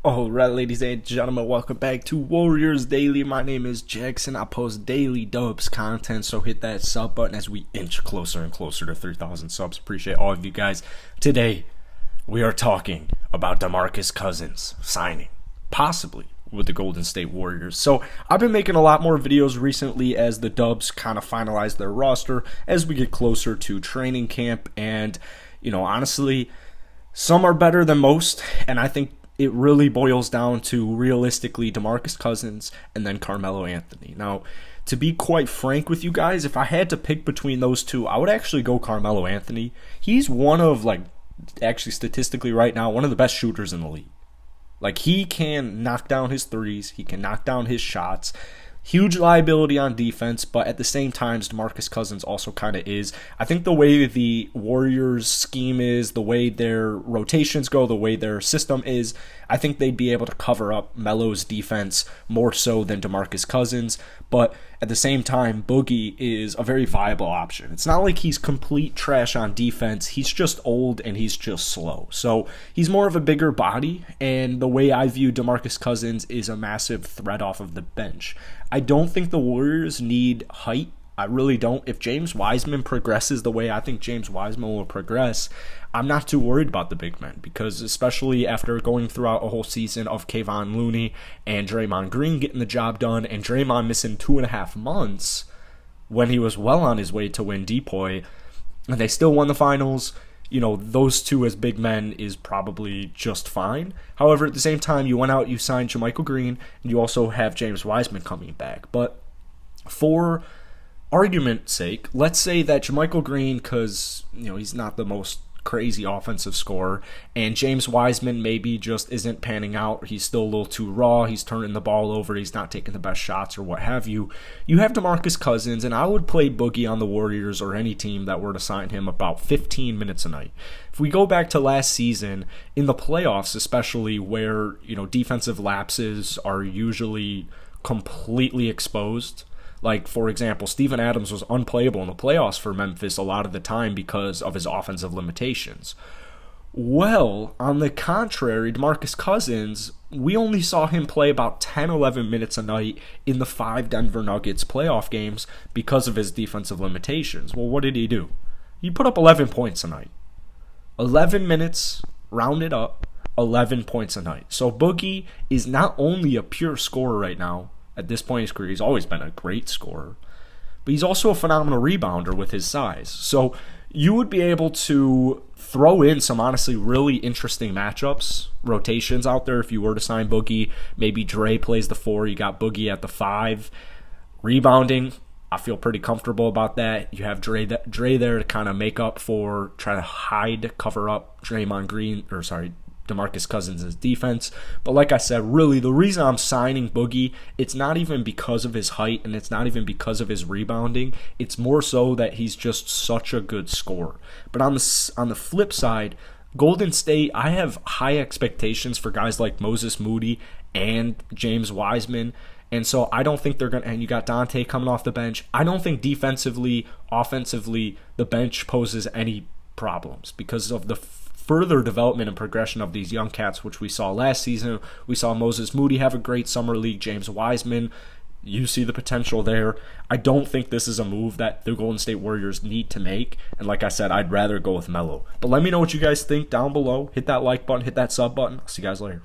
Alright, ladies and gentlemen, welcome back to Warriors Daily. My name is Jackson. I post daily dubs content, so hit that sub button as we inch closer and closer to 3,000 subs. Appreciate all of you guys. Today, we are talking about DeMarcus Cousins signing, possibly, with the Golden State Warriors. So, I've been making a lot more videos recently as the Dubs kind of finalize their roster as we get closer to training camp. And, honestly, some are better than most, and I think it really boils down to realistically DeMarcus Cousins and then Carmelo Anthony. Now, to be quite frank with you guys, if I had to pick between those two, I would actually go Carmelo Anthony. He's one of, actually statistically right now, one of the best shooters in the league. He can knock down his threes, he can knock down his shots. Huge liability on defense, but at the same time, DeMarcus Cousins also kind of is. I think the way the Warriors' scheme is, the way their rotations go, the way their system is, I think they'd be able to cover up Melo's defense more so than DeMarcus Cousins. But at the same time, Boogie is a very viable option. It's not like he's complete trash on defense. He's just old and he's just slow. So he's more of a bigger body, and the way I view DeMarcus Cousins is a massive threat off of the bench. I don't think the Warriors need height. I really don't. If James Wiseman progresses the way I think James Wiseman will progress, I'm not too worried about the big men, because especially after going throughout a whole season of Kevon Looney and Draymond Green getting the job done, and Draymond missing 2.5 months when he was well on his way to win Depoy, and they still won the finals. Those two as big men is probably just fine. However, at the same time, you went out, you signed JaMychal Green, and you also have James Wiseman coming back. But for argument's sake, let's say that JaMychal Green, because he's not the most crazy offensive scorer, and James Wiseman maybe just isn't panning out. He's still a little too raw. He's turning the ball over. He's not taking the best shots or what have you. You have DeMarcus Cousins, and I would play Boogie on the Warriors or any team that were to sign him about 15 minutes a night. If we go back to last season, in the playoffs especially, where defensive lapses are usually completely exposed. For example, Steven Adams was unplayable in the playoffs for Memphis a lot of the time because of his offensive limitations. Well, on the contrary, DeMarcus Cousins, we only saw him play about 10-11 minutes a night in the 5 Denver Nuggets playoff games because of his defensive limitations. Well, what did he do? He put up 11 points a night. 11 minutes, rounded up, 11 points a night. So Boogie is not only a pure scorer right now. At this point in his career, he's always been a great scorer, but he's also a phenomenal rebounder with his size. So you would be able to throw in some honestly really interesting matchups, rotations out there if you were to sign Boogie. Maybe Dre plays the 4, you got Boogie at the 5. Rebounding, I feel pretty comfortable about that. You have Dre there to kind of make up for, try to cover up DeMarcus Cousins' defense. But like I said, really, the reason I'm signing Boogie, it's not even because of his height and it's not even because of his rebounding. It's more so that he's just such a good scorer. But on the flip side, Golden State, I have high expectations for guys like Moses Moody and James Wiseman. And so I don't think they're going to, and you got Dante coming off the bench. I don't think defensively, offensively, the bench poses any problems because of the further development and progression of these young cats, which we saw last season. We saw Moses Moody have a great summer league. James Wiseman, you see the potential there. I don't think this is a move that the Golden State Warriors need to make. And like I said, I'd rather go with Melo. But let me know what you guys think down below. Hit that like button, hit that sub button. I'll see you guys later.